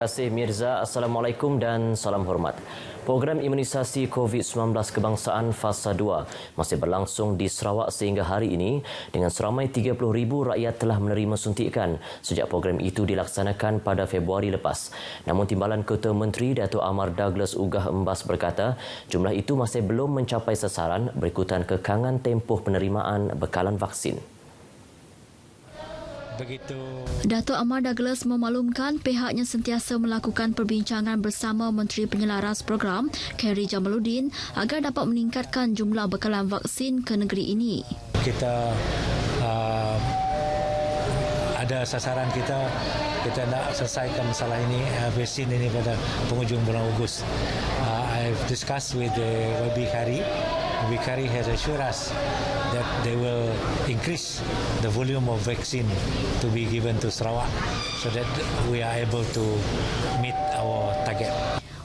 Terima kasih Mirza. Assalamualaikum dan salam hormat. Program imunisasi COVID-19 kebangsaan Fasa 2 masih berlangsung di Sarawak sehingga hari ini dengan seramai 30,000 rakyat telah menerima suntikan sejak program itu dilaksanakan pada Februari lepas. Namun Timbalan Ketua Menteri Dato' Amar Douglas Ugah Embas berkata jumlah itu masih belum mencapai sasaran berikutan kekangan tempoh penerimaan bekalan vaksin. Dato' Amar Douglas memaklumkan pihaknya sentiasa melakukan perbincangan bersama Menteri Penyelaras Program, Khairy Jamaluddin, agar dapat meningkatkan jumlah bekalan vaksin ke negeri ini. Kita ada sasaran kita nak selesaikan masalah ini, vaksin ini pada penghujung bulan Ogos. I've discussed with YB Khairy. YB Khairy has assured us that they will increase the volume of vaccine to be given to Sarawak so that we are able to meet our target.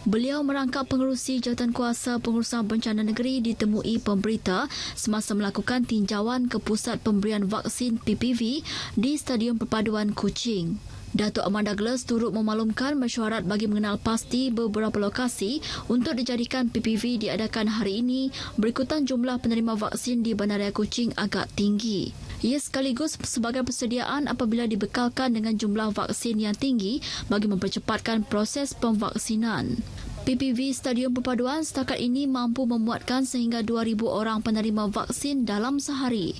Beliau merangkap pengerusi Jawatankuasa Pengurusan Bencana Negeri ditemui pemberita semasa melakukan tinjauan ke pusat pemberian vaksin PPV di Stadium Perpaduan Kuching. Dato' Amar Douglas turut memaklumkan mesyuarat bagi mengenal pasti beberapa lokasi untuk dijadikan PPV diadakan hari ini berikutan jumlah penerima vaksin di Bandaraya Kuching agak tinggi. Ia sekaligus sebagai persediaan apabila dibekalkan dengan jumlah vaksin yang tinggi bagi mempercepatkan proses pemvaksinan. PPV Stadium Perpaduan setakat ini mampu memuatkan sehingga 2,000 orang penerima vaksin dalam sehari.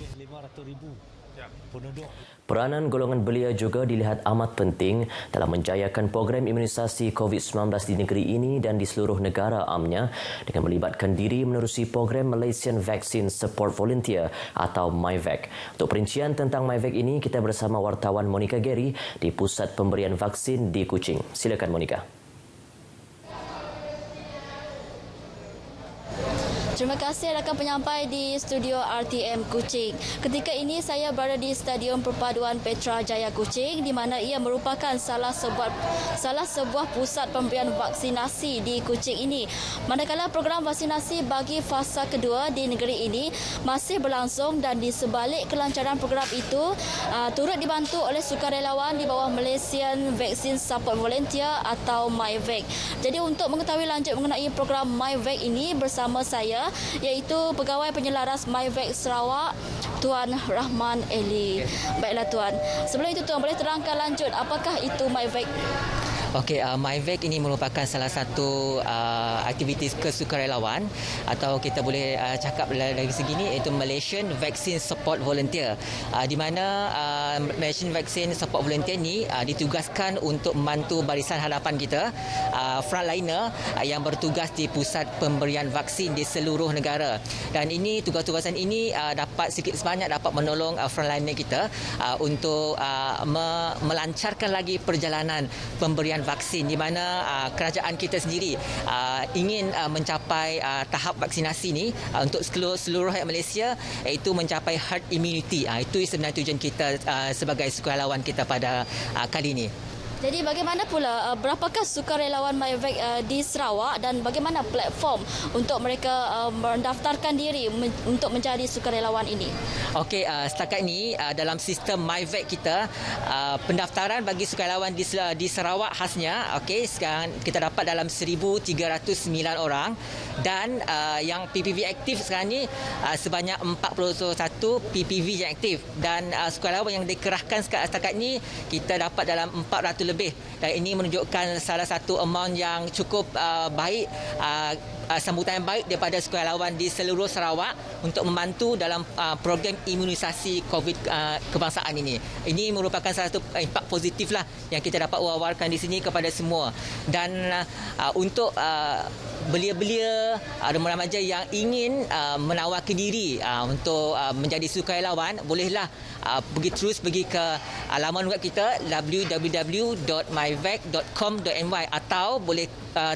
Peranan golongan belia juga dilihat amat penting dalam menjayakan program imunisasi COVID-19 di negeri ini dan di seluruh negara amnya dengan melibatkan diri menerusi program Malaysian Vaccine Support Volunteer atau MyVac. Untuk perincian tentang MyVac ini, kita bersama wartawan Monica Gary di Pusat Pemberian Vaksin di Kuching. Silakan Monica. Terima kasih rakan penyampai di studio RTM Kuching. Ketika ini saya berada di Stadium Perpaduan Petra Jaya Kuching di mana ia merupakan salah sebuah pusat pemberian vaksinasi di Kuching ini. Manakala program vaksinasi bagi fasa kedua di negeri ini masih berlangsung dan di sebalik kelancaran program itu turut dibantu oleh sukarelawan di bawah Malaysian Vaccine Support Volunteer atau MyVac. Jadi untuk mengetahui lanjut mengenai program MyVac ini bersama saya iaitu Pegawai Penyelaras MyVac Sarawak, Tuan Rahman Eli. Baiklah Tuan, sebelum itu Tuan boleh terangkan lanjut apakah itu MyVac? Okey, MyVac ini merupakan salah satu aktiviti kesukarelawan atau kita boleh cakap dari segi ini iaitu Malaysian Vaccine Support Volunteer, di mana Malaysian Vaccine Support Volunteer ini ditugaskan untuk membantu barisan hadapan kita, frontliner yang bertugas di pusat pemberian vaksin di seluruh negara. Dan ini tugas-tugasan ini dapat sikit sebanyak dapat menolong frontliner kita untuk melancarkan lagi perjalanan pemberian vaksin, di mana kerajaan kita sendiri ingin mencapai tahap vaksinasi ini untuk seluruh rakyat Malaysia, iaitu mencapai herd immunity. Itu sebenarnya tujuan kita sebagai sukarelawan kita pada kali ini. Jadi bagaimana pula, berapakah sukarelawan MyVac di Sarawak dan bagaimana platform untuk mereka mendaftarkan diri untuk menjadi sukarelawan ini? Okey, setakat ini dalam sistem MyVac kita, pendaftaran bagi sukarelawan di Sarawak khasnya, okey, sekarang kita dapat dalam 1,309 orang dan yang PPV aktif sekarang ni sebanyak 41 PPV yang aktif dan sukarelawan yang dikerahkan setakat ini kita dapat dalam 400 lebih, dan ini menunjukkan salah satu amount yang cukup baik, sambutan yang baik daripada sukarelawan di seluruh Sarawak untuk membantu dalam program imunisasi COVID kebangsaan ini. Ini merupakan salah satu impak positif lah yang kita dapat wawarkan di sini kepada semua. Dan untuk belia-belia remaja yang ingin menawarkan diri untuk menjadi sukarelawan, bolehlah pergi ke laman web kita www.myvac.com.my atau boleh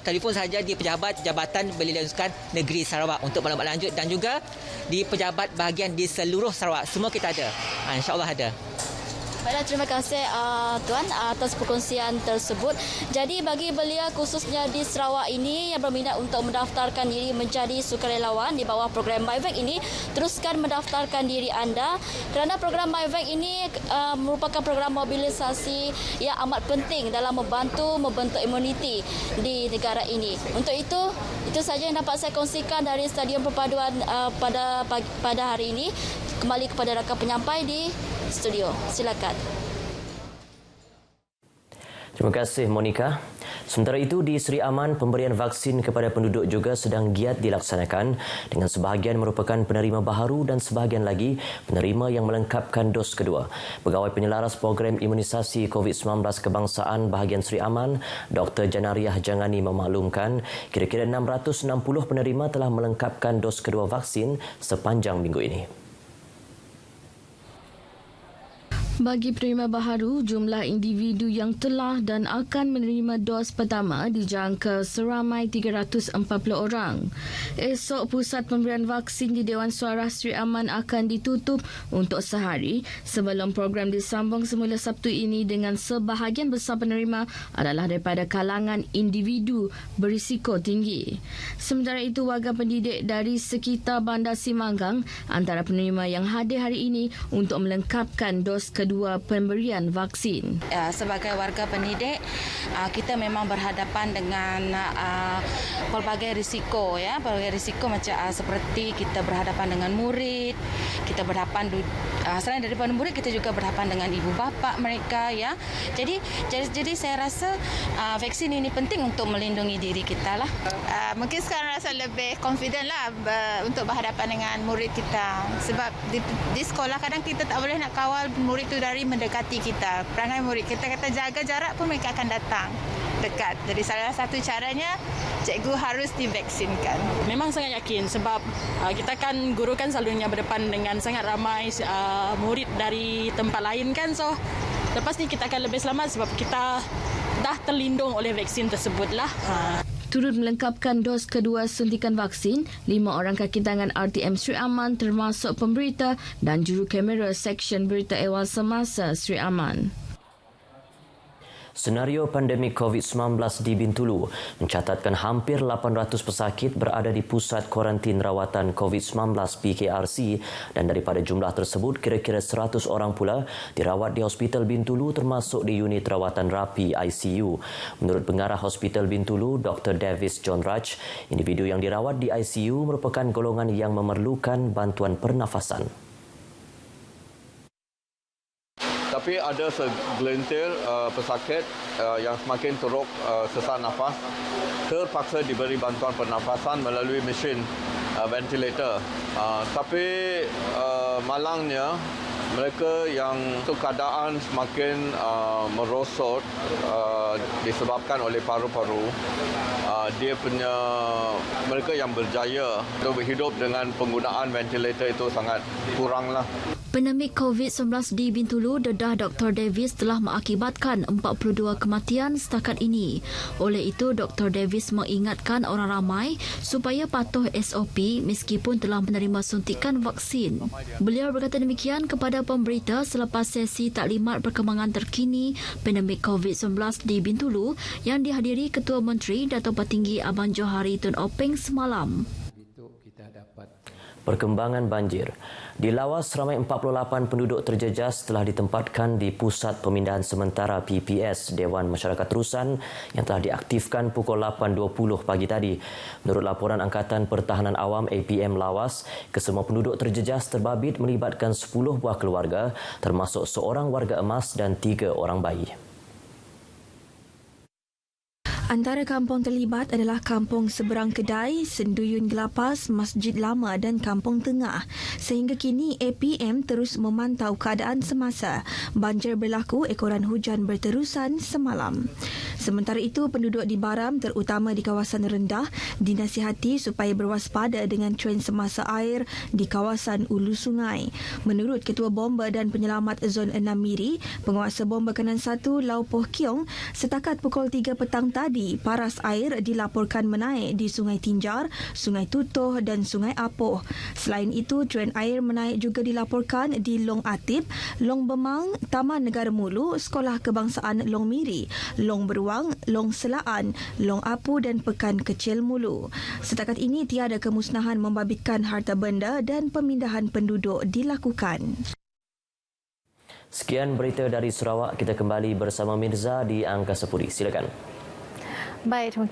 telefon saja di pejabat Jabatan Belia Sukan Negeri Sarawak untuk maklumat lanjut, dan juga di pejabat bahagian di seluruh Sarawak. Semua kita ada. InsyaAllah ada. Baiklah, terima kasih Tuan atas perkongsian tersebut. Jadi bagi belia khususnya di Sarawak ini yang berminat untuk mendaftarkan diri menjadi sukarelawan di bawah program MyVac ini, teruskan mendaftarkan diri anda kerana program MyVac ini merupakan program mobilisasi yang amat penting dalam membantu membentuk imuniti di negara ini. Untuk itu saja yang dapat saya kongsikan dari Stadium Perpaduan pada hari ini. Kembali kepada rakan penyampai di studio. Silakan. Terima kasih Monika. Sementara itu di Seri Aman, pemberian vaksin kepada penduduk juga sedang giat dilaksanakan dengan sebahagian merupakan penerima baharu dan sebahagian lagi penerima yang melengkapkan dos kedua. Pegawai Penyelaras Program Imunisasi COVID-19 Kebangsaan bahagian Seri Aman, Dr. Janariah Jangani memaklumkan kira-kira 660 penerima telah melengkapkan dos kedua vaksin sepanjang minggu ini. Bagi penerima baharu, jumlah individu yang telah dan akan menerima dos pertama dijangka seramai 340 orang. Esok, pusat pemberian vaksin di Dewan Suara Seri Aman akan ditutup untuk sehari sebelum program disambung semula Sabtu ini dengan sebahagian besar penerima adalah daripada kalangan individu berisiko tinggi. Sementara itu, warga pendidik dari sekitar Bandar Simanggang antara penerima yang hadir hari ini untuk melengkapkan dos kedua pemberian vaksin. Sebagai warga pendidik, kita memang berhadapan dengan pelbagai risiko, ya. Pelbagai risiko macam seperti kita berhadapan dengan murid, kita berhadapan selain daripada murid, kita juga berhadapan dengan ibu bapa mereka, ya. Jadi saya rasa vaksin ini penting untuk melindungi diri kita lah. Mungkin sekarang rasa lebih confident lah untuk berhadapan dengan murid kita. Sebab di sekolah kadang kita tak boleh nak kawal murid tu dari mendekati kita. Perangai murid kita kata jaga jarak pun mereka akan datang dekat. Jadi salah satu caranya cikgu harus divaksinkan. Memang sangat yakin sebab kita kan guru kan selalunya berdepan dengan sangat ramai murid dari tempat lain kan. So lepas ni kita akan lebih selamat sebab kita dah terlindung oleh vaksin tersebut lah. Turut melengkapkan dos kedua suntikan vaksin, 5 orang kaki tangan RTM Seri Aman termasuk pemberita dan juru kamera Seksyen Berita Ehwal Semasa Seri Aman. Senario pandemik COVID-19 di Bintulu mencatatkan hampir 800 pesakit berada di Pusat Kuarantin Rawatan COVID-19 PKRC dan daripada jumlah tersebut kira-kira 100 orang pula dirawat di Hospital Bintulu termasuk di unit rawatan rapi ICU. Menurut pengarah Hospital Bintulu, Dr. Davis John Raj, individu yang dirawat di ICU merupakan golongan yang memerlukan bantuan pernafasan. Tapi ada segelintir pesakit yang semakin teruk sesak nafas terpaksa diberi bantuan pernafasan melalui mesin ventilator. Tapi malangnya mereka yang keadaan semakin merosot disebabkan oleh paru-paru, mereka yang berjaya untuk hidup dengan penggunaan ventilator itu sangat kuranglah. Pandemik COVID-19 di Bintulu, dedah Dr. Davis telah mengakibatkan 42 kematian setakat ini. Oleh itu, Dr. Davis mengingatkan orang ramai supaya patuh SOP meskipun telah menerima suntikan vaksin. Beliau berkata demikian kepada pemberita selepas sesi taklimat perkembangan terkini pandemik COVID-19 di Bintulu yang dihadiri Ketua Menteri Dato' Petinggi Abang Johari Tun Openg semalam. Perkembangan banjir. Di Lawas, ramai 48 penduduk terjejas telah ditempatkan di Pusat Pemindahan Sementara PPS Dewan Masyarakat Terusan yang telah diaktifkan pukul 8.20 pagi tadi. Menurut laporan Angkatan Pertahanan Awam APM Lawas, kesemua penduduk terjejas terbabit melibatkan 10 buah keluarga termasuk seorang warga emas dan 3 orang bayi. Antara kampung terlibat adalah Kampung Seberang Kedai, Senduyun Gelapas, Masjid Lama dan Kampung Tengah. Sehingga kini APM terus memantau keadaan semasa banjir berlaku ekoran hujan berterusan semalam. Sementara itu, penduduk di Baram terutama di kawasan rendah dinasihati supaya berwaspada dengan tren semasa air di kawasan ulu sungai. Menurut Ketua Bomba dan Penyelamat Zon 6 Miri, Penguasa Bomba Kanan 1 Lau Poh Kiong, setakat pukul 3 petang tadi, paras air dilaporkan menaik di Sungai Tinjar, Sungai Tutoh dan Sungai Apoh. Selain itu, tren air menaik juga dilaporkan di Long Atip, Long Bemang, Taman Negara Mulu, Sekolah Kebangsaan Long Miri, Long Beruang, Long Selaan, Long Apu dan Pekan Kecil Mulu. Setakat ini, tiada kemusnahan membabitkan harta benda dan pemindahan penduduk dilakukan. Sekian berita dari Sarawak. Kita kembali bersama Mirza di Angkasa Puri. Silakan. Baik,